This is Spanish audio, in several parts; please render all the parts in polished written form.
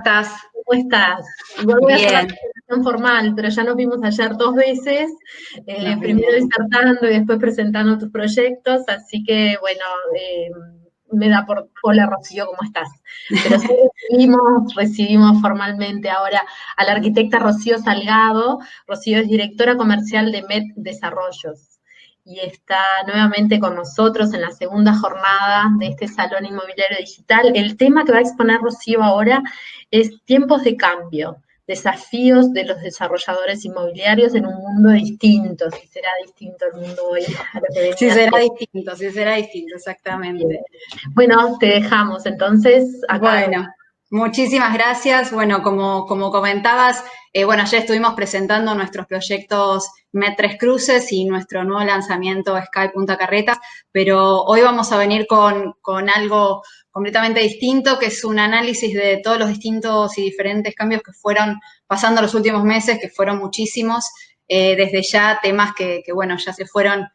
¿Estás? ¿Cómo estás? Igual voy a hacer la Bien, presentación formal, pero ya nos vimos ayer 2 veces, nos primero vimos. disertando y después presentando tus proyectos, así que bueno, me da por, hola Rocío, ¿cómo estás? Pero sí recibimos formalmente ahora a la arquitecta Rocío Salgado. Rocío es directora comercial de MED Desarrollos y está nuevamente con nosotros en la segunda jornada de este Salón Inmobiliario Digital. El tema que va a exponer Rocío ahora es tiempos de cambio, desafíos de los desarrolladores inmobiliarios en un mundo distinto, si será distinto el mundo hoy a lo que venía siendo. Sí será distinto, Bien. exactamente. Bueno, te dejamos entonces a cargo. Bueno, muchísimas gracias. Bueno, como comentabas, bueno, ayer estuvimos presentando nuestros proyectos Met3 Cruces y nuestro nuevo lanzamiento Sky Punta Carretas, pero hoy vamos a venir con algo completamente distinto, que es un análisis de todos los distintos y diferentes cambios que fueron pasando los últimos meses, que fueron muchísimos, desde ya temas bueno, ya se fueron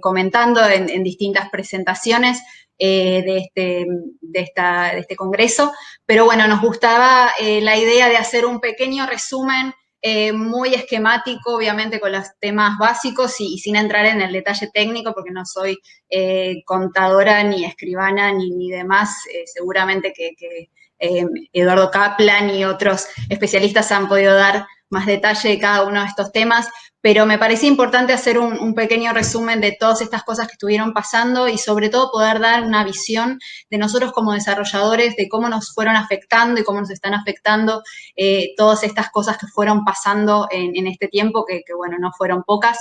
comentando en distintas presentaciones de este congreso, pero bueno, nos gustaba la idea de hacer un pequeño resumen muy esquemático, obviamente con los temas básicos y sin entrar en el detalle técnico, porque no soy contadora ni escribana ni demás, seguramente que Eduardo Kaplan y otros especialistas han podido dar más detalle de cada uno de estos temas, pero me parecía importante hacer un pequeño resumen de todas estas cosas que estuvieron pasando y sobre todo poder dar una visión de nosotros como desarrolladores, de cómo nos fueron afectando y cómo nos están afectando todas estas cosas que fueron pasando en este tiempo, que bueno, no fueron pocas.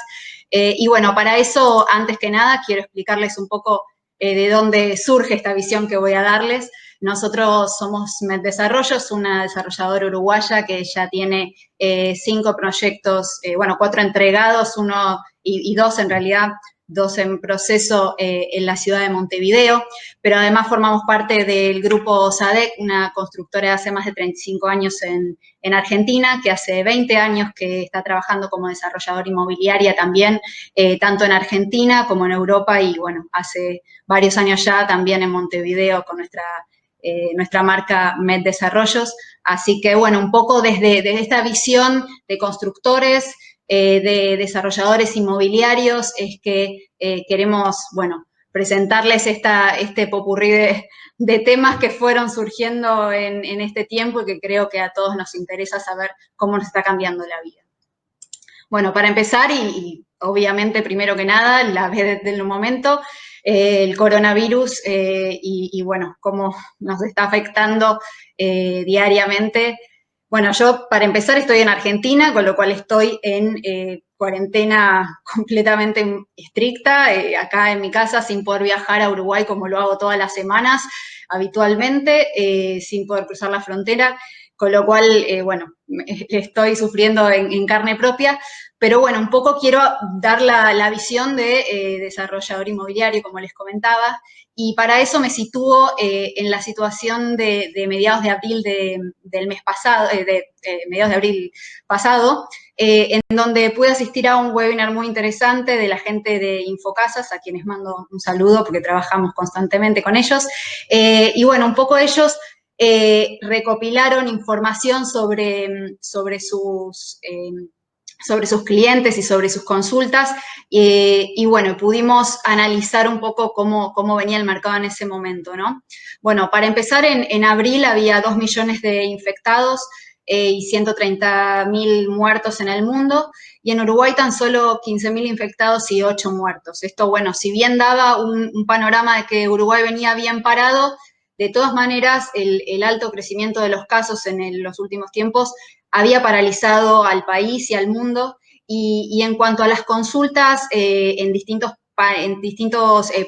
Y bueno, para eso, antes que nada, quiero explicarles un poco de dónde surge esta visión que voy a darles. Nosotros somos Met Desarrollos, una desarrolladora uruguaya que ya tiene 5 proyectos, bueno, 4 entregados, uno y 2 en realidad, 2 en proceso en la ciudad de Montevideo, pero además formamos parte del grupo SADEC, una constructora de hace más de 35 años en Argentina, que hace 20 años que está trabajando como desarrolladora inmobiliaria también, tanto en Argentina como en Europa y bueno, hace varios años ya también en Montevideo con nuestra marca Met Desarrollos. Así que, bueno, un poco desde esta visión de constructores, de desarrolladores inmobiliarios, es que queremos, bueno, presentarles este popurrí de temas que fueron surgiendo en este tiempo y que creo que a todos nos interesa saber cómo nos está cambiando la vida. Bueno, para empezar, y obviamente primero que nada, la vez del momento, el coronavirus y bueno, cómo nos está afectando diariamente. Bueno, yo para empezar estoy en Argentina, con lo cual estoy en cuarentena completamente estricta, acá en mi casa sin poder viajar a Uruguay como lo hago todas las semanas habitualmente, sin poder cruzar la frontera, con lo cual, bueno, estoy sufriendo en carne propia. Pero bueno, un poco quiero dar la visión de desarrollador inmobiliario, como les comentaba, y para eso me sitúo en la situación de mediados de abril del mes pasado, mediados de abril pasado, en donde pude asistir a un webinar muy interesante de la gente de Infocasas, a quienes mando un saludo porque trabajamos constantemente con ellos, y bueno, un poco ellos recopilaron información sobre sus clientes y sobre sus consultas, y bueno, pudimos analizar un poco cómo venía el mercado en ese momento, ¿no? Bueno, para empezar, en abril había 2 millones de infectados y 130.000 muertos en el mundo, y en Uruguay tan solo 15.000 infectados y 8 muertos. Esto, bueno, si bien daba un panorama de que Uruguay venía bien parado, de todas maneras, el alto crecimiento de los casos en los últimos tiempos había paralizado al país y al mundo, y en cuanto a las consultas en distintos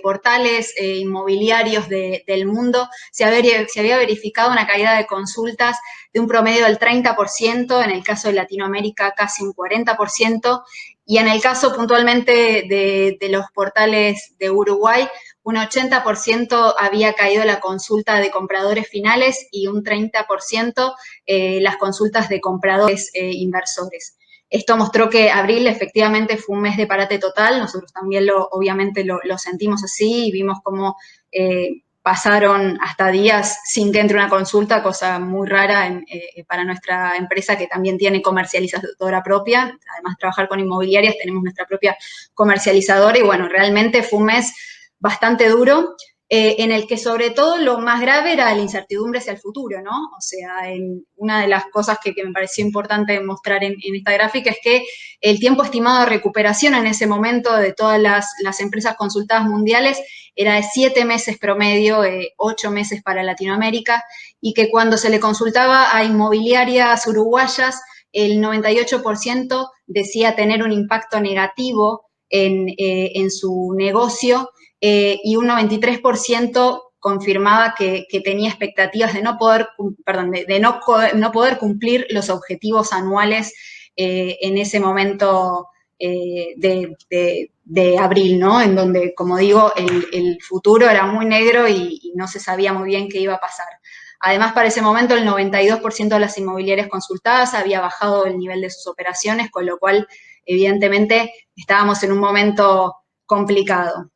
portales inmobiliarios del mundo, se había verificado una caída de consultas de un promedio del 30%, en el caso de Latinoamérica casi un 40%, y en el caso puntualmente de los portales de Uruguay, un 80% había caído la consulta de compradores finales y un 30% las consultas de compradores inversores. Esto mostró que abril efectivamente fue un mes de parate total, nosotros también obviamente lo sentimos así y vimos cómo pasaron hasta días sin que entre una consulta, cosa muy rara para nuestra empresa, que también tiene comercializadora propia. Además de trabajar con inmobiliarias, tenemos nuestra propia comercializadora, y bueno, realmente fue un mes bastante duro, en el que sobre todo lo más grave era la incertidumbre hacia el futuro, ¿no? O sea, una de las cosas que me pareció importante mostrar en esta gráfica es que el tiempo estimado de recuperación en ese momento de todas las empresas consultadas mundiales era de 7 meses promedio, 8 meses para Latinoamérica, y que cuando se le consultaba a inmobiliarias uruguayas, el 98% decía tener un impacto negativo en su negocio, y un 93% confirmaba que tenía expectativas de no poder cumplir los objetivos anuales en ese momento de abril, ¿no? En donde, como digo, el futuro era muy negro y no se sabía muy bien qué iba a pasar. Además, para ese momento, el 92% de las inmobiliarias consultadas había bajado el nivel de sus operaciones, con lo cual, evidentemente, estábamos en un momento complicado.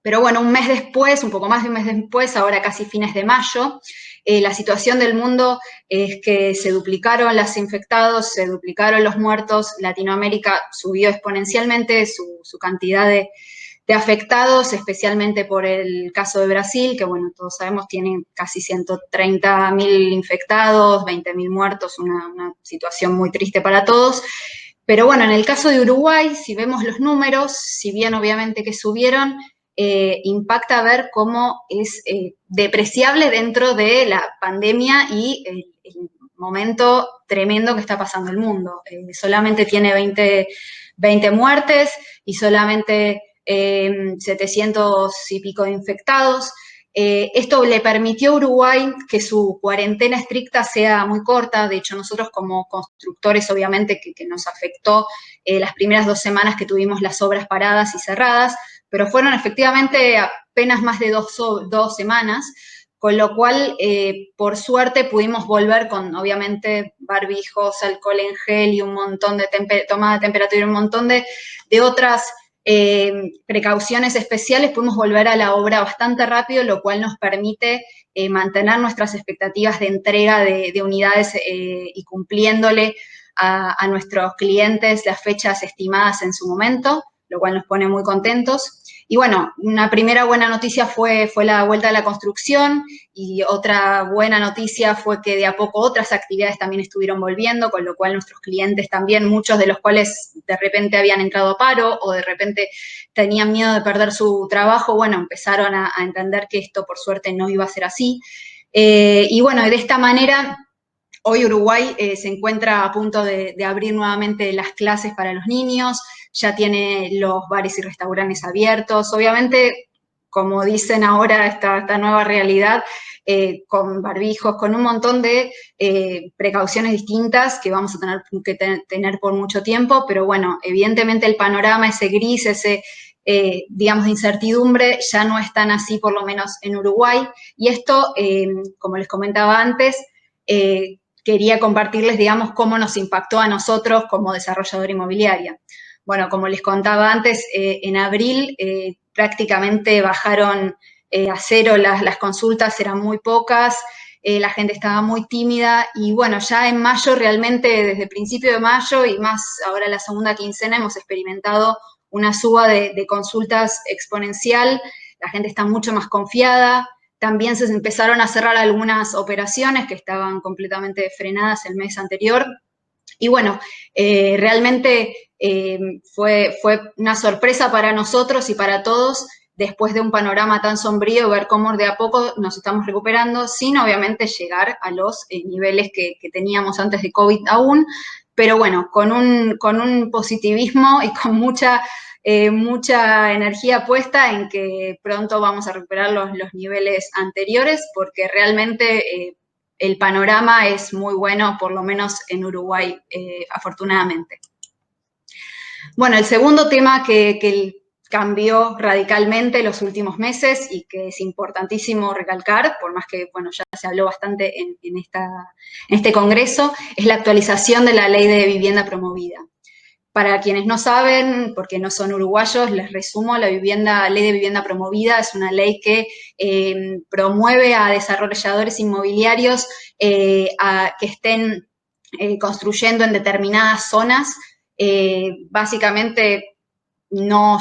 Pero bueno, un mes después, un poco más de un mes después, ahora casi fines de mayo, la situación del mundo es que se duplicaron los infectados, se duplicaron los muertos. Latinoamérica subió exponencialmente su cantidad de afectados, especialmente por el caso de Brasil, que bueno, todos sabemos tiene casi 130.000 infectados, 20.000 muertos, una situación muy triste para todos. Pero bueno, en el caso de Uruguay, si vemos los números, si bien obviamente que subieron, impacta ver cómo es depreciable dentro de la pandemia y el momento tremendo que está pasando el mundo. Solamente tiene 20 muertes y solamente 700 y pico de infectados. Esto le permitió a Uruguay que su cuarentena estricta sea muy corta. De hecho, nosotros como constructores, obviamente, que nos afectó las primeras 2 semanas que tuvimos las obras paradas y cerradas, pero fueron efectivamente apenas más de 2 semanas, con lo cual, por suerte, pudimos volver con, obviamente, barbijos, alcohol en gel y un montón de toma de temperatura y un montón de otras precauciones especiales. Pudimos volver a la obra bastante rápido, lo cual nos permite mantener nuestras expectativas de entrega de unidades y cumpliéndole a nuestros clientes las fechas estimadas en su momento, lo cual nos pone muy contentos. Y bueno, una primera buena noticia fue la vuelta a la construcción, y otra buena noticia fue que de a poco otras actividades también estuvieron volviendo, con lo cual nuestros clientes también, muchos de los cuales de repente habían entrado a paro o de repente tenían miedo de perder su trabajo, bueno, empezaron a entender que esto por suerte no iba a ser así. Y bueno, de esta manera, hoy Uruguay se encuentra a punto de abrir nuevamente las clases para los niños, ya tiene los bares y restaurantes abiertos. Obviamente, como dicen ahora, esta nueva realidad, con barbijos, con un montón de precauciones distintas que vamos a tener que tener por mucho tiempo, pero bueno, evidentemente el panorama, ese gris, ese digamos, de incertidumbre, ya no es tan así, por lo menos en Uruguay. Y esto, como les comentaba antes, quería compartirles, digamos, cómo nos impactó a nosotros como desarrolladora inmobiliaria. Bueno, como les contaba antes, en abril prácticamente bajaron a cero las consultas, eran muy pocas, la gente estaba muy tímida, y bueno, ya en mayo realmente, desde principio de mayo y más ahora la segunda quincena, hemos experimentado una suba de consultas exponencial. La gente está mucho más confiada. También se empezaron a cerrar algunas operaciones que estaban completamente frenadas el mes anterior. Y bueno, realmente fue una sorpresa para nosotros y para todos, después de un panorama tan sombrío, ver cómo de a poco nos estamos recuperando, sin obviamente llegar a los niveles que teníamos antes de COVID aún, pero bueno, con un positivismo y con mucha energía puesta en que pronto vamos a recuperar los niveles anteriores, porque realmente el panorama es muy bueno, por lo menos en Uruguay, afortunadamente. Bueno, el segundo tema que cambió radicalmente los últimos meses y que es importantísimo recalcar, por más que, bueno, ya se habló bastante en este congreso, es la actualización de la Ley de Vivienda Promovida. Para quienes no saben, porque no son uruguayos, les resumo, la Ley de Vivienda Promovida es una ley que promueve a desarrolladores inmobiliarios a que estén construyendo en determinadas zonas, básicamente no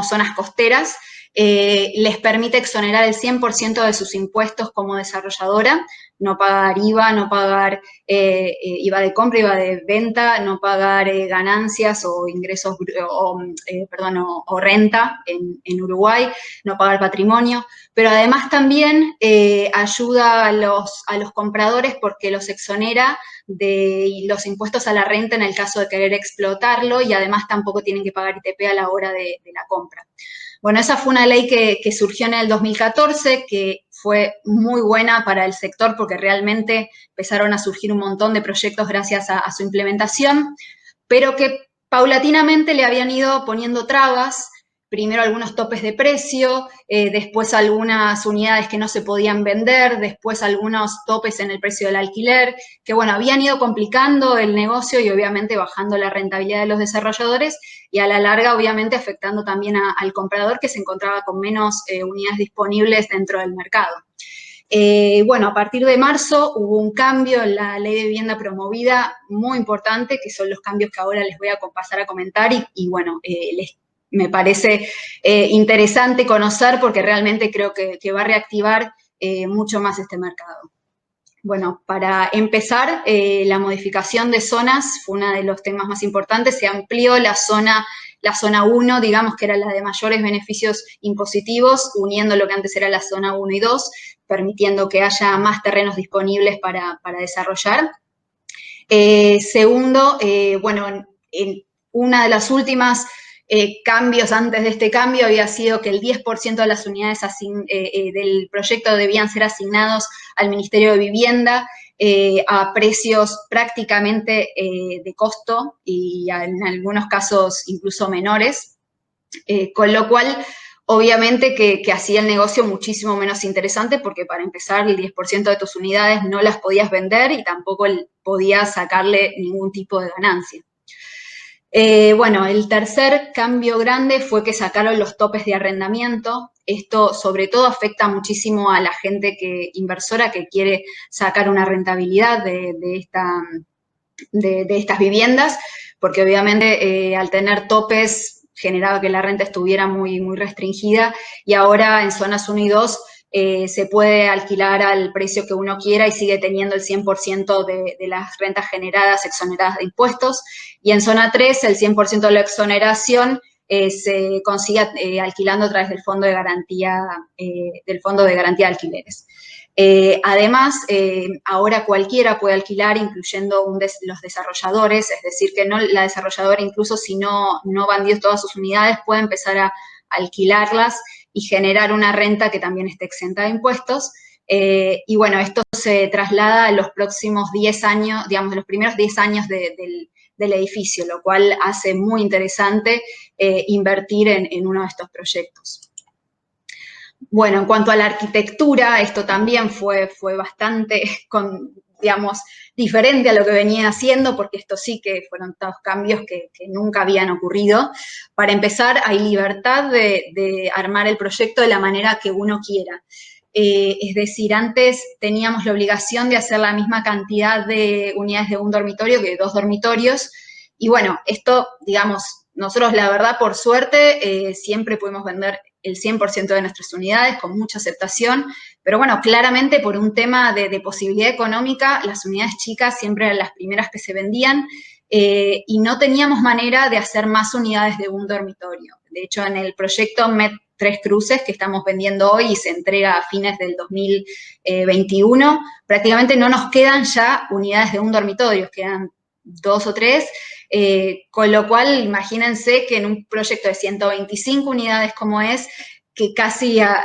zonas costeras, les permite exonerar el 100% de sus impuestos como desarrolladora, no pagar IVA, no pagar IVA de compra, IVA de venta, no pagar ganancias o ingresos, o renta en Uruguay, no pagar patrimonio, pero además también ayuda a los compradores porque los exonera de los impuestos a la renta en el caso de querer explotarlo y además tampoco tienen que pagar ITP a la hora de la compra. Bueno, esa fue una ley que surgió en el 2014, que fue muy buena para el sector porque realmente empezaron a surgir un montón de proyectos gracias a su implementación, pero que paulatinamente le habían ido poniendo trabas, primero algunos topes de precio, después algunas unidades que no se podían vender, después algunos topes en el precio del alquiler, que bueno, habían ido complicando el negocio y obviamente bajando la rentabilidad de los desarrolladores y a la larga obviamente afectando también al comprador que se encontraba con menos unidades disponibles dentro del mercado. Bueno, a partir de marzo hubo un cambio en la Ley de Vivienda Promovida muy importante, que son los cambios que ahora les voy a pasar a comentar y bueno, me parece interesante conocer porque realmente creo que va a reactivar mucho más este mercado. Bueno, para empezar, la modificación de zonas fue uno de los temas más importantes. Se amplió la zona 1, digamos que era la de mayores beneficios impositivos, uniendo lo que antes era la zona 1 y 2, permitiendo que haya más terrenos disponibles para desarrollar. Segundo, bueno, una de las últimas cambios antes de este cambio había sido que el 10% de las unidades del proyecto debían ser asignados al Ministerio de Vivienda a precios prácticamente de costo y en algunos casos incluso menores, con lo cual obviamente que hacía el negocio muchísimo menos interesante porque para empezar el 10% de tus unidades no las podías vender y tampoco podías sacarle ningún tipo de ganancia. Bueno, el tercer cambio grande fue que sacaron los topes de arrendamiento. Esto sobre todo afecta muchísimo a la gente inversora que quiere sacar una rentabilidad de estas viviendas, porque obviamente al tener topes generaba que la renta estuviera muy, muy restringida y ahora en zonas 1 y 2 se puede alquilar al precio que uno quiera y sigue teniendo el 100% de las rentas generadas exoneradas de impuestos. Y en zona 3, el 100% de la exoneración se consigue alquilando a través del Fondo de Garantía de Alquileres. Además, ahora cualquiera puede alquilar, incluyendo los desarrolladores, es decir, que la desarrolladora, incluso si no vendió todas sus unidades, puede empezar a alquilarlas y generar una renta que también esté exenta de impuestos. Y bueno, esto se traslada a los próximos 10 años, digamos, los primeros 10 años del edificio, lo cual hace muy interesante invertir en uno de estos proyectos. Bueno, en cuanto a la arquitectura, esto también fue bastante, digamos, diferente a lo que venía haciendo, porque esto sí que fueron todos cambios que nunca habían ocurrido. Para empezar, hay libertad de armar el proyecto de la manera que uno quiera. Es decir, antes teníamos la obligación de hacer la misma cantidad de unidades de un dormitorio que de 2 dormitorios, y bueno, esto, digamos, nosotros la verdad, por suerte, siempre pudimos vender el 100% de nuestras unidades con mucha aceptación, pero bueno, claramente por un tema de posibilidad económica, las unidades chicas siempre eran las primeras que se vendían y no teníamos manera de hacer más unidades de un dormitorio. De hecho, en el proyecto MET 3 Cruces que estamos vendiendo hoy y se entrega a fines del 2021, prácticamente no nos quedan ya unidades de un dormitorio, quedan 2 o 3, con lo cual imagínense que en un proyecto de 125 unidades como es, que casi a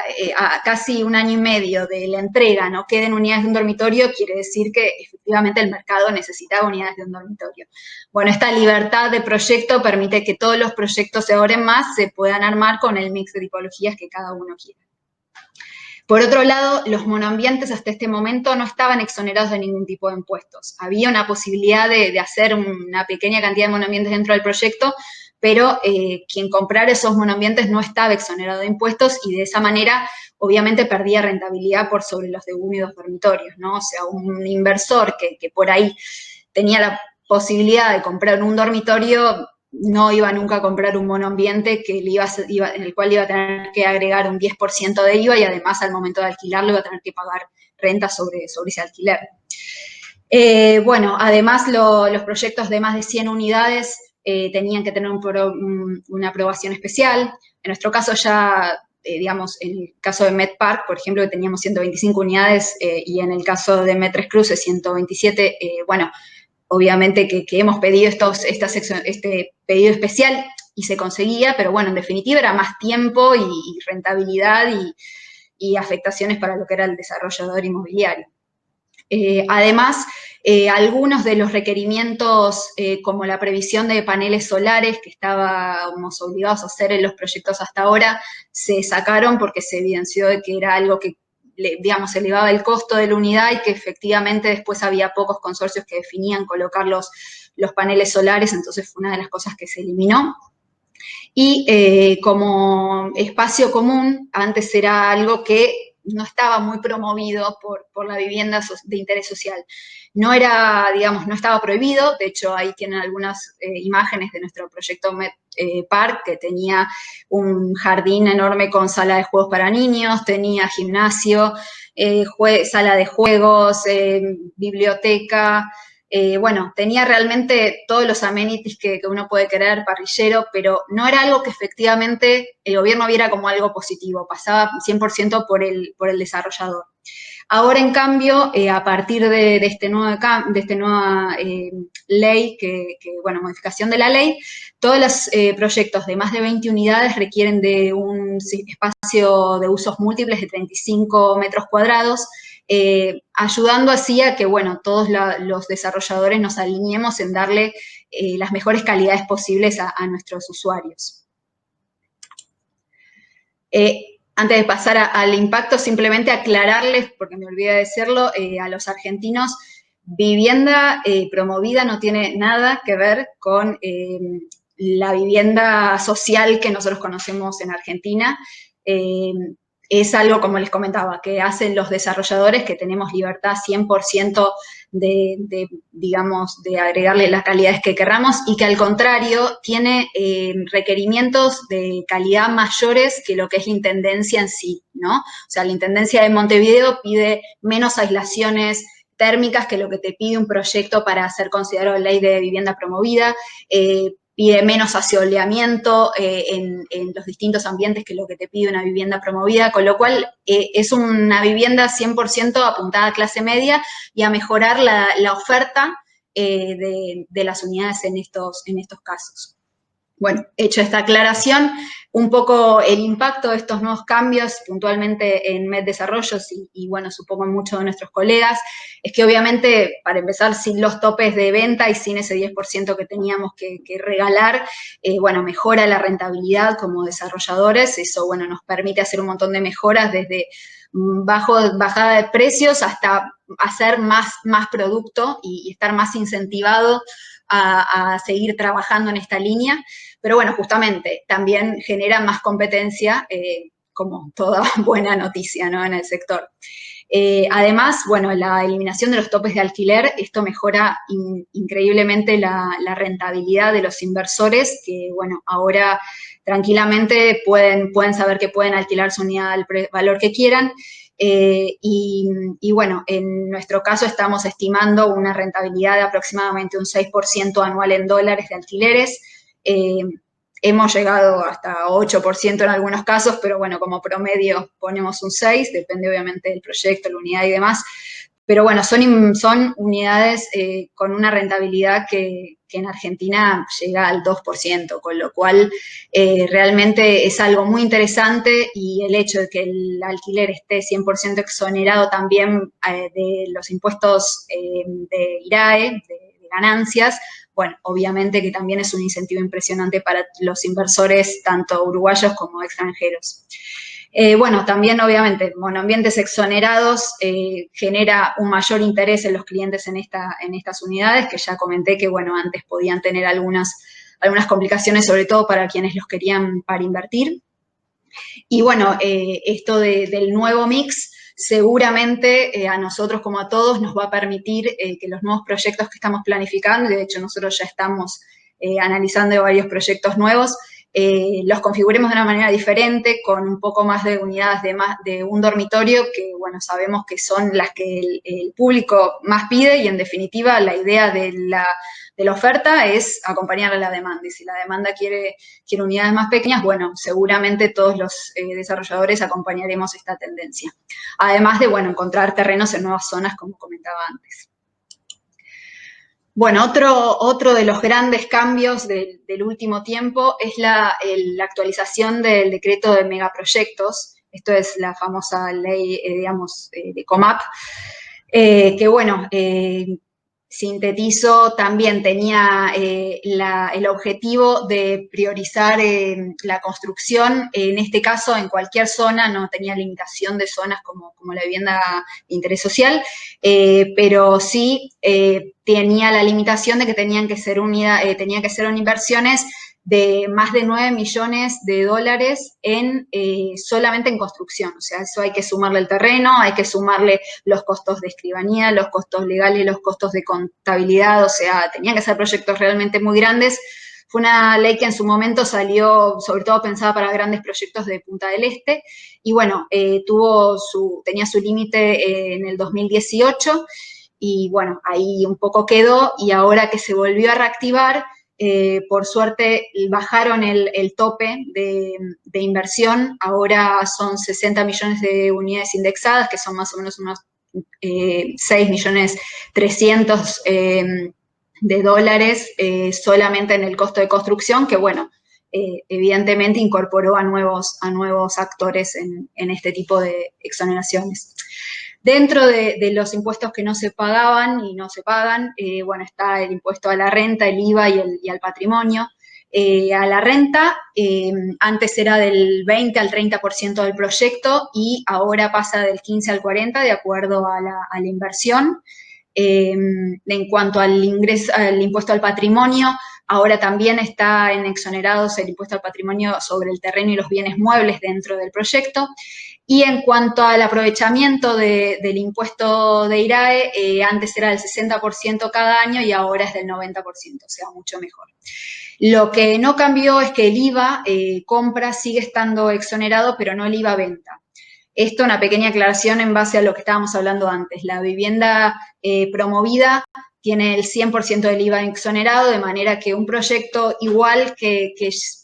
casi 1 año y medio de la entrega no queden unidades de un dormitorio, quiere decir que efectivamente el mercado necesitaba unidades de un dormitorio. Bueno, esta libertad de proyecto permite que todos los proyectos de ahora en más se puedan armar con el mix de tipologías que cada uno quiera. Por otro lado, los monoambientes hasta este momento no estaban exonerados de ningún tipo de impuestos. Había una posibilidad de hacer una pequeña cantidad de monoambientes dentro del proyecto, pero quien comprara esos monoambientes no estaba exonerado de impuestos y de esa manera obviamente perdía rentabilidad por sobre los de uno y dos dormitorios, ¿no? O sea, un inversor que por ahí tenía la posibilidad de comprar un dormitorio no iba nunca a comprar un monoambiente que en el cual iba a tener que agregar un 10% de IVA y además al momento de alquilarlo iba a tener que pagar renta sobre ese alquiler. Bueno, además los proyectos de más de 100 unidades tenían que tener una aprobación especial. En nuestro caso ya, digamos, en el caso de MedPark, por ejemplo, que teníamos 125 unidades y en el caso de Med3 Cruces 127, bueno, obviamente que hemos pedido este pedido especial y se conseguía, pero bueno, en definitiva era más tiempo y rentabilidad y afectaciones para lo que era el desarrollador inmobiliario. Además, algunos de los requerimientos, como la previsión de paneles solares que estábamos obligados a hacer en los proyectos hasta ahora, se sacaron porque se evidenció de que era algo que, digamos, elevaba el costo de la unidad y que efectivamente después había pocos consorcios que definían colocar los paneles solares, entonces fue una de las cosas que se eliminó. Y como espacio común, antes era algo que no estaba muy promovido por la vivienda de interés social. No era, digamos, no estaba prohibido, de hecho ahí tienen algunas imágenes de nuestro proyecto Park, que tenía un jardín enorme con sala de juegos para niños, tenía gimnasio, sala de juegos, biblioteca, bueno, tenía realmente todos los amenities que uno puede querer, parrillero, pero no era algo que efectivamente el gobierno viera como algo positivo, pasaba 100% por el desarrollador. Ahora, en cambio, a partir de esta nueva ley, bueno, modificación de la ley, todos los proyectos de más de 20 unidades requieren de un espacio de usos múltiples de 35 metros cuadrados, ayudando así a que, bueno, todos los desarrolladores nos alineemos en darle las mejores calidades posibles a nuestros usuarios. Antes de pasar al impacto, simplemente aclararles, porque me olvidé de decirlo, a los argentinos, vivienda promovida no tiene nada que ver con la vivienda social que nosotros conocemos en Argentina. Es algo, como les comentaba, que hacen los desarrolladores, que tenemos libertad 100% digamos, de agregarle las calidades que querramos y que al contrario tiene requerimientos de calidad mayores que lo que es la intendencia en sí, ¿no? O sea, la intendencia de Montevideo pide menos aislaciones térmicas que lo que te pide un proyecto para ser considerado ley de vivienda promovida, pide menos asoleamiento en los distintos ambientes que lo que te pide una vivienda promovida, con lo cual es una vivienda 100% apuntada a clase media y a mejorar la oferta de las unidades en estos casos. Bueno, hecho esta aclaración, un poco el impacto de estos nuevos cambios, puntualmente en Med Desarrollos y bueno, supongo en muchos de nuestros colegas, es que obviamente, para empezar, sin los topes de venta y sin ese 10% que teníamos que regalar, bueno, mejora la rentabilidad como desarrolladores, eso, bueno, nos permite hacer un montón de mejoras desde bajada de precios hasta hacer más producto y estar más incentivado a seguir trabajando en esta línea. Pero bueno, justamente también genera más competencia, como toda buena noticia, ¿no?, en el sector. Además, bueno, la eliminación de los topes de alquiler, esto mejora increíblemente la rentabilidad de los inversores, que bueno, ahora tranquilamente pueden saber que pueden alquilar su unidad al valor que quieran. Y bueno, en nuestro caso estamos estimando una rentabilidad de aproximadamente un 6% anual en dólares de alquileres. Hemos llegado hasta 8% en algunos casos, pero bueno, como promedio ponemos un 6%, depende obviamente del proyecto, la unidad y demás. Pero bueno, son unidades con una rentabilidad que en Argentina llega al 2%, con lo cual realmente es algo muy interesante y el hecho de que el alquiler esté 100% exonerado también de los impuestos de IRAE, de ganancias, bueno, obviamente que también es un incentivo impresionante para los inversores, tanto uruguayos como extranjeros. Bueno, también obviamente, monoambientes exonerados genera un mayor interés en los clientes en estas unidades, que ya comenté que, bueno, antes podían tener algunas complicaciones, sobre todo para quienes los querían para invertir. Y bueno, esto del nuevo mix seguramente a nosotros como a todos nos va a permitir que los nuevos proyectos que estamos planificando, de hecho nosotros ya estamos analizando varios proyectos nuevos, los configuremos de una manera diferente, con un poco más de unidades de un dormitorio, que bueno, sabemos que son las que el público más pide, y en definitiva la idea de la oferta es acompañar a la demanda, y si la demanda quiere unidades más pequeñas, bueno, seguramente todos los desarrolladores acompañaremos esta tendencia. Además de, bueno, encontrar terrenos en nuevas zonas, como comentaba antes. Bueno, otro de los grandes cambios del último tiempo es la actualización del decreto de megaproyectos. Esto es la famosa ley, digamos, de COMAP, que bueno, sintetizo, también tenía el objetivo de priorizar la construcción, en este caso en cualquier zona, no tenía limitación de zonas como la vivienda de interés social, pero sí tenía la limitación de que tenían que ser inversiones de más de 9 millones de dólares solamente en construcción. O sea, eso hay que sumarle el terreno, hay que sumarle los costos de escribanía, los costos legales, los costos de contabilidad, o sea, tenían que ser proyectos realmente muy grandes. Fue una ley que en su momento salió, sobre todo pensada para grandes proyectos de Punta del Este, y bueno, tenía su límite en el 2018, y bueno, ahí un poco quedó, y ahora que se volvió a reactivar, por suerte bajaron el tope de inversión, ahora son 60 millones de unidades indexadas, que son más o menos unos 6.300.000 de dólares solamente en el costo de construcción, que bueno, evidentemente incorporó a nuevos actores en este tipo de exoneraciones. Dentro de los impuestos que no se pagaban y no se pagan, bueno, está el impuesto a la renta, el IVA y al patrimonio. A la renta, antes era del 20 al 30% del proyecto, y ahora pasa del 15 al 40% de acuerdo a la inversión. En cuanto al impuesto al patrimonio, ahora también está en exonerados el impuesto al patrimonio sobre el terreno y los bienes muebles dentro del proyecto. Y en cuanto al aprovechamiento del impuesto de IRAE, antes era del 60% cada año y ahora es del 90%, o sea, mucho mejor. Lo que no cambió es que el IVA compra sigue estando exonerado, pero no el IVA venta. Esto, una pequeña aclaración en base a lo que estábamos hablando antes. La vivienda promovida tiene el 100% del IVA exonerado, de manera que un proyecto igual que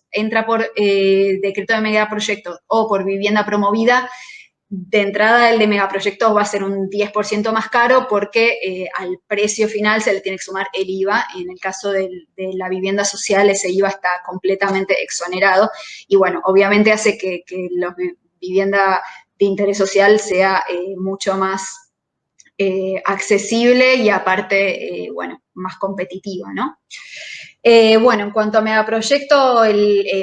entra por decreto de megaproyectos o por vivienda promovida, de entrada el de megaproyectos va a ser un 10% más caro, porque al precio final se le tiene que sumar el IVA. En el caso de la vivienda social, ese IVA está completamente exonerado, y bueno, obviamente hace que la vivienda de interés social sea mucho más accesible y aparte, bueno, más competitiva, ¿no? Bueno, en cuanto a megaproyecto,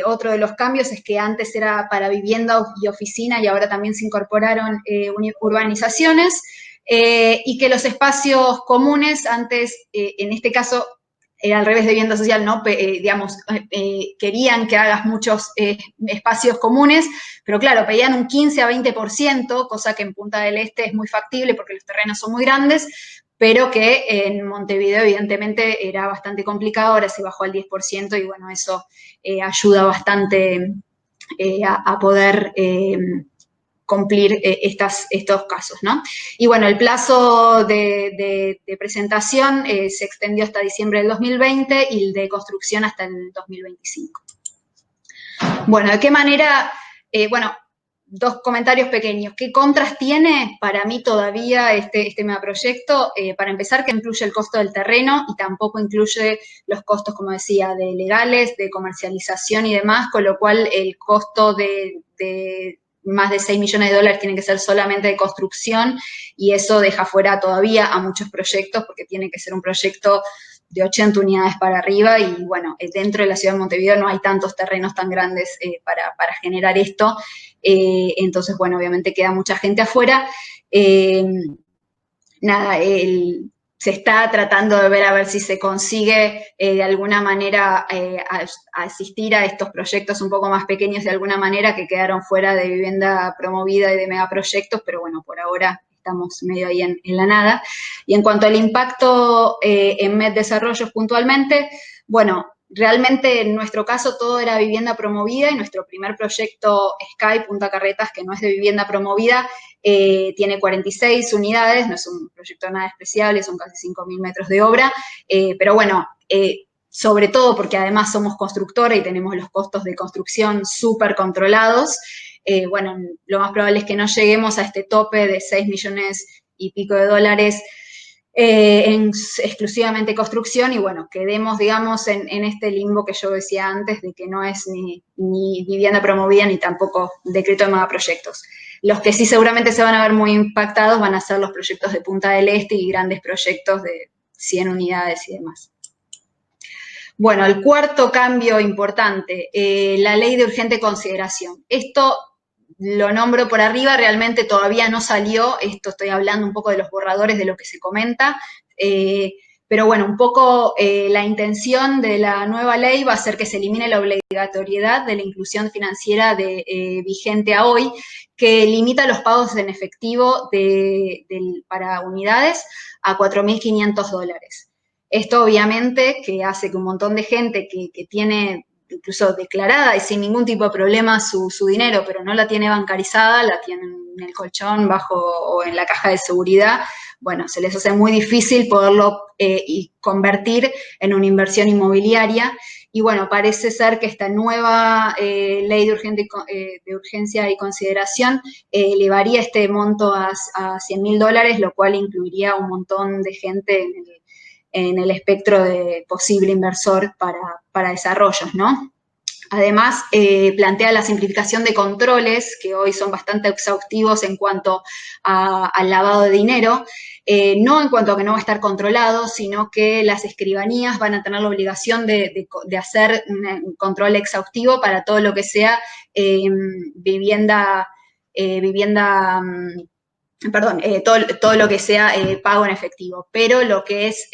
otro de los cambios es que antes era para vivienda y oficina, y ahora también se incorporaron urbanizaciones, y que los espacios comunes antes, en este caso, era al revés de vivienda social, ¿no? Digamos, querían que hagas muchos espacios comunes, pero claro, pedían un 15 a 20%, cosa que en Punta del Este es muy factible porque los terrenos son muy grandes, pero que en Montevideo evidentemente era bastante complicado, ahora se bajó al 10%, y bueno, eso ayuda bastante a poder cumplir estos casos, ¿no? Y bueno, el plazo de presentación se extendió hasta diciembre del 2020 y el de construcción hasta el 2025. Bueno, ¿de qué manera? Bueno, dos comentarios pequeños. ¿Qué contras tiene para mí todavía este megaproyecto? Para empezar, que incluye el costo del terreno y tampoco incluye los costos, como decía, de legales, de comercialización y demás, con lo cual el costo de más de 6 millones de dólares tiene que ser solamente de construcción, y eso deja fuera todavía a muchos proyectos, porque tiene que ser un proyecto de 80 unidades para arriba y, bueno, dentro de la ciudad de Montevideo no hay tantos terrenos tan grandes para generar esto. Entonces, bueno, obviamente queda mucha gente afuera. Nada, se está tratando de ver a ver si se consigue de alguna manera asistir a estos proyectos un poco más pequeños de alguna manera que quedaron fuera de vivienda promovida y de megaproyectos, pero bueno, por ahora estamos medio ahí en la nada. Y en cuanto al impacto en MED Desarrollos puntualmente, bueno, realmente en nuestro caso todo era vivienda promovida y nuestro primer proyecto Sky Punta Carretas, que no es de vivienda promovida, tiene 46 unidades, no es un proyecto nada despreciable, son casi 5.000 metros de obra, pero bueno, sobre todo porque además somos constructora y tenemos los costos de construcción súper controlados, bueno, lo más probable es que no lleguemos a este tope de 6 millones y pico de dólares en exclusivamente construcción y bueno, quedemos, digamos, en este limbo que yo decía antes de que no es ni vivienda promovida ni tampoco decreto de megaproyectos. Los que sí seguramente se van a ver muy impactados van a ser los proyectos de Punta del Este y grandes proyectos de 100 unidades y demás. Bueno, el cuarto cambio importante, la ley de urgente consideración. Esto lo nombro por arriba, realmente todavía no salió, esto estoy hablando un poco de los borradores de lo que se comenta, pero bueno, un poco la intención de la nueva ley va a ser que se elimine la obligatoriedad de la inclusión financiera vigente a hoy, que limita los pagos en efectivo para unidades a $4.500. Esto obviamente que hace que un montón de gente que tiene incluso declarada y sin ningún tipo de problema su dinero, pero no la tiene bancarizada, la tiene en el colchón bajo o en la caja de seguridad, bueno, se les hace muy difícil poderlo convertir en una inversión inmobiliaria. Y bueno, parece ser que esta nueva ley de urgencia y consideración elevaría este monto a $100.000, lo cual incluiría un montón de gente en el espectro de posible inversor para desarrollos, ¿no? Además, plantea la simplificación de controles, que hoy son bastante exhaustivos en cuanto al lavado de dinero, no en cuanto a que no va a estar controlado, sino que las escribanías van a tener la obligación de hacer un control exhaustivo para todo lo que sea todo lo que sea pago en efectivo, pero lo que es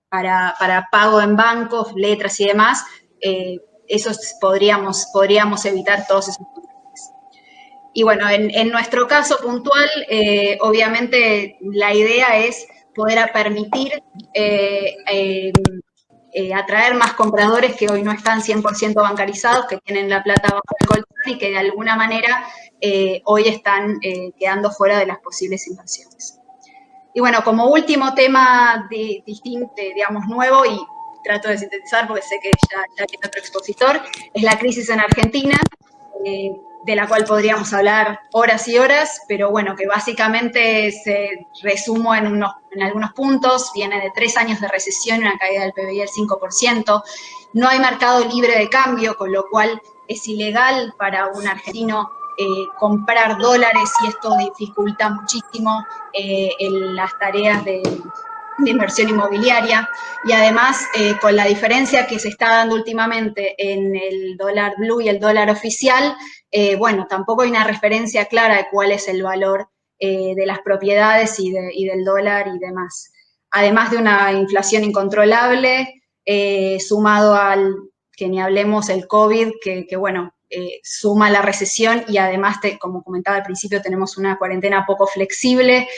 para pago en bancos, letras y demás, eso podríamos evitar todos esos controles. Y bueno, en nuestro caso puntual, obviamente la idea es poder permitir atraer más compradores que hoy no están 100% bancarizados, que tienen la plata bajo el colchón y que de alguna manera hoy están quedando fuera de las posibles inversiones. Y bueno, como último tema distinto, digamos, nuevo, y trato de sintetizar porque sé que ya tiene otro expositor, es la crisis en Argentina, de la cual podríamos hablar horas y horas, pero bueno, que básicamente se resumo en algunos puntos, viene de 3 años de recesión y una caída del PBI del 5%, no hay mercado libre de cambio, con lo cual es ilegal para un argentino comprar dólares y esto dificulta muchísimo las tareas de inversión inmobiliaria y además con la diferencia que se está dando últimamente en el dólar blue y el dólar oficial, bueno, tampoco hay una referencia clara de cuál es el valor de las propiedades y del dólar y demás. Además de una inflación incontrolable, sumado al, que ni hablemos, el COVID, que bueno, suma la recesión y además, como comentaba al principio, tenemos una cuarentena poco flexible,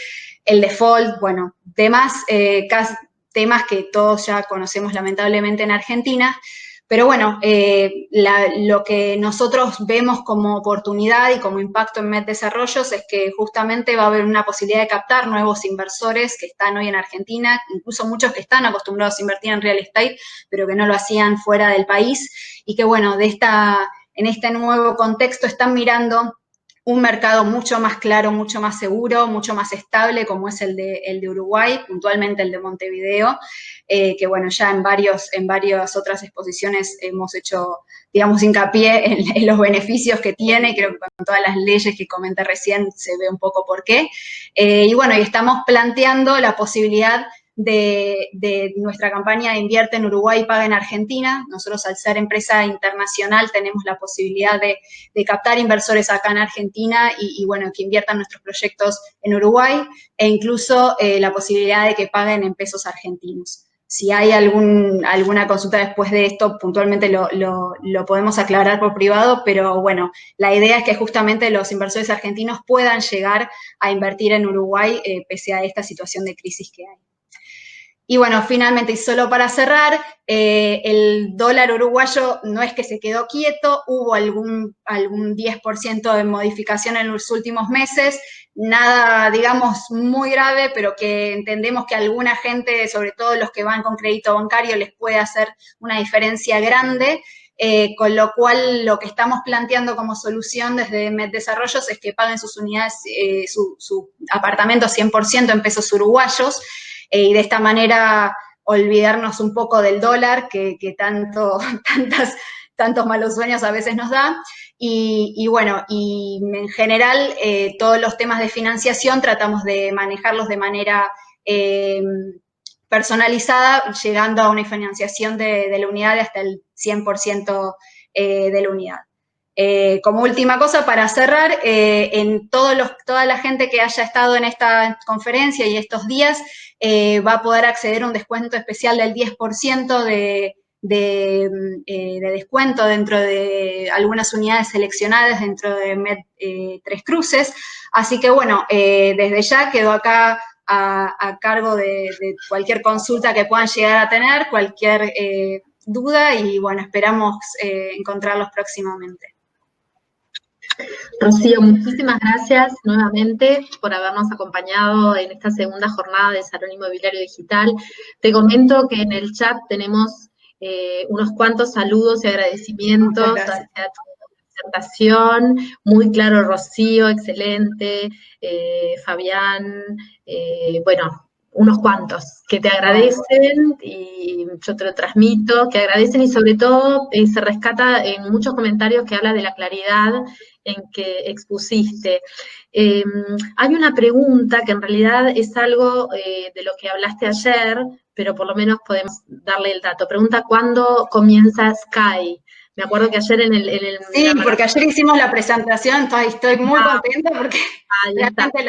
el default, bueno, temas que todos ya conocemos lamentablemente en Argentina, pero bueno, lo que nosotros vemos como oportunidad y como impacto en MED Desarrollos es que justamente va a haber una posibilidad de captar nuevos inversores que están hoy en Argentina, incluso muchos que están acostumbrados a invertir en real estate, pero que no lo hacían fuera del país, y que bueno, en este nuevo contexto están mirando un mercado mucho más claro, mucho más seguro, mucho más estable, como es el de Uruguay, puntualmente el de Montevideo, que bueno, ya en varias otras exposiciones hemos hecho, digamos, hincapié en los beneficios que tiene, creo que con todas las leyes que comenté recién se ve un poco por qué. Y bueno, y estamos planteando la posibilidad de nuestra campaña Invierte en Uruguay y Paga en Argentina. Nosotros, al ser empresa internacional, tenemos la posibilidad de captar inversores acá en Argentina y bueno, que inviertan nuestros proyectos en Uruguay, e incluso la posibilidad de que paguen en pesos argentinos. Si hay alguna consulta después de esto, puntualmente lo podemos aclarar por privado, pero bueno, la idea es que justamente los inversores argentinos puedan llegar a invertir en Uruguay pese a esta situación de crisis que hay. Y bueno, finalmente, y solo para cerrar, el dólar uruguayo no es que se quedó quieto, hubo algún 10% de modificación en los últimos meses, nada, digamos, muy grave, pero que entendemos que a alguna gente, sobre todo los que van con crédito bancario, les puede hacer una diferencia grande. Con lo cual, lo que estamos planteando como solución desde Med Desarrollos es que paguen sus unidades, su apartamento 100% en pesos uruguayos, y de esta manera olvidarnos un poco del dólar que tantos malos sueños a veces nos da. Y bueno, y en general todos los temas de financiación tratamos de manejarlos de manera personalizada, llegando a una financiación de la unidad de hasta el 100% de la unidad. Como última cosa, para cerrar, en toda la gente que haya estado en esta conferencia y estos días va a poder acceder a un descuento especial del 10% de descuento dentro de algunas unidades seleccionadas dentro de Med Tres Cruces. Así que bueno, desde ya quedo acá a cargo de cualquier consulta que puedan llegar a tener, cualquier duda, y bueno, esperamos encontrarlos próximamente. Rocío, muchísimas gracias nuevamente por habernos acompañado en esta segunda jornada de Salón Inmobiliario Digital. Te comento que en el chat tenemos unos cuantos saludos y agradecimientos hacia tu presentación. Muy claro, Rocío, excelente. Fabián, bueno, unos cuantos que te agradecen y yo te lo transmito, que agradecen, y sobre todo se rescata en muchos comentarios que habla de la claridad en que expusiste. Hay una pregunta que en realidad es algo de lo que hablaste ayer, pero por lo menos podemos darle el dato. Pregunta, ¿cuándo comienza Sky? Me acuerdo que ayer en el sí, porque ayer hicimos la presentación, estoy muy contenta porque realmente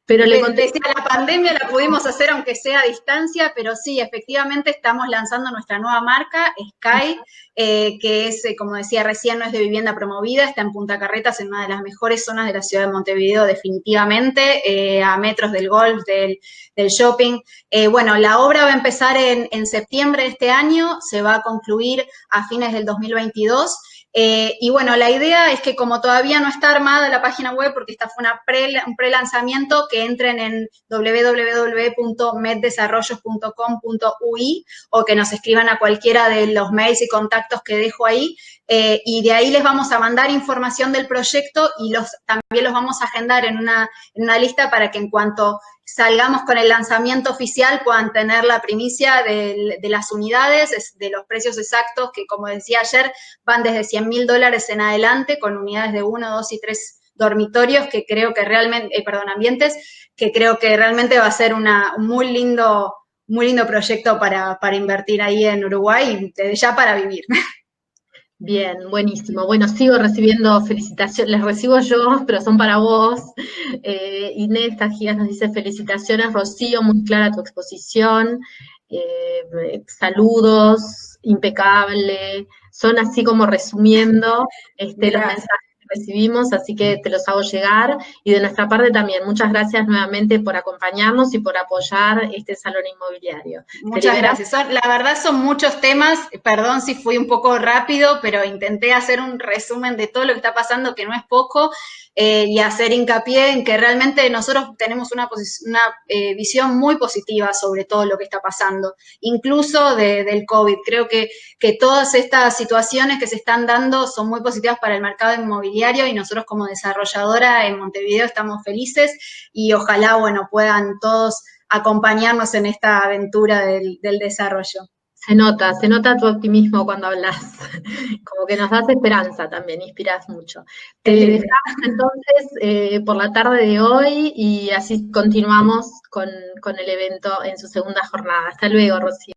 pero le conté, la pandemia la pudimos hacer aunque sea a distancia, pero sí, efectivamente estamos lanzando nuestra nueva marca, Sky, que es, como decía recién, no es de vivienda promovida, está en Punta Carretas, en una de las mejores zonas de la ciudad de Montevideo, definitivamente, a metros del golf, del shopping. Bueno, la obra va a empezar en septiembre de este año, se va a concluir a fines del 2022. Y bueno, la idea es que como todavía no está armada la página web, porque esta fue un pre-lanzamiento, que entren en www.meddesarrollos.com.ui o que nos escriban a cualquiera de los mails y contactos que dejo ahí, y de ahí les vamos a mandar información del proyecto y también los vamos a agendar en una lista para que en cuanto salgamos con el lanzamiento oficial puedan tener la primicia de las unidades, de los precios exactos, que como decía ayer, van desde $100.000 en adelante, con unidades de 1, 2 y 3 dormitorios, que creo que realmente, ambientes, que creo que realmente va a ser un muy lindo proyecto para invertir ahí en Uruguay, y ya para vivir. Bien, buenísimo. Bueno, sigo recibiendo felicitaciones, les recibo yo, pero son para vos. Inés Tajías nos dice felicitaciones, Rocío, muy clara tu exposición. Saludos, impecable. Son así como resumiendo los mensajes que recibimos, así que te los hago llegar. Y de nuestra parte también, muchas gracias nuevamente por acompañarnos y por apoyar este salón inmobiliario. Muchas gracias. La verdad son muchos temas, perdón si fui un poco rápido, pero intenté hacer un resumen de todo lo que está pasando, que no es poco, y hacer hincapié en que realmente nosotros tenemos una visión muy positiva sobre todo lo que está pasando, incluso del COVID. Creo que todas estas situaciones que se están dando son muy positivas para el mercado inmobiliario, y nosotros como desarrolladora en Montevideo estamos felices, y ojalá, bueno, puedan todos acompañarnos en esta aventura del desarrollo. Se nota tu optimismo cuando hablas, como que nos das esperanza también, inspiras mucho. Te dejamos entonces por la tarde de hoy y así continuamos con el evento en su segunda jornada. Hasta luego, Rocío.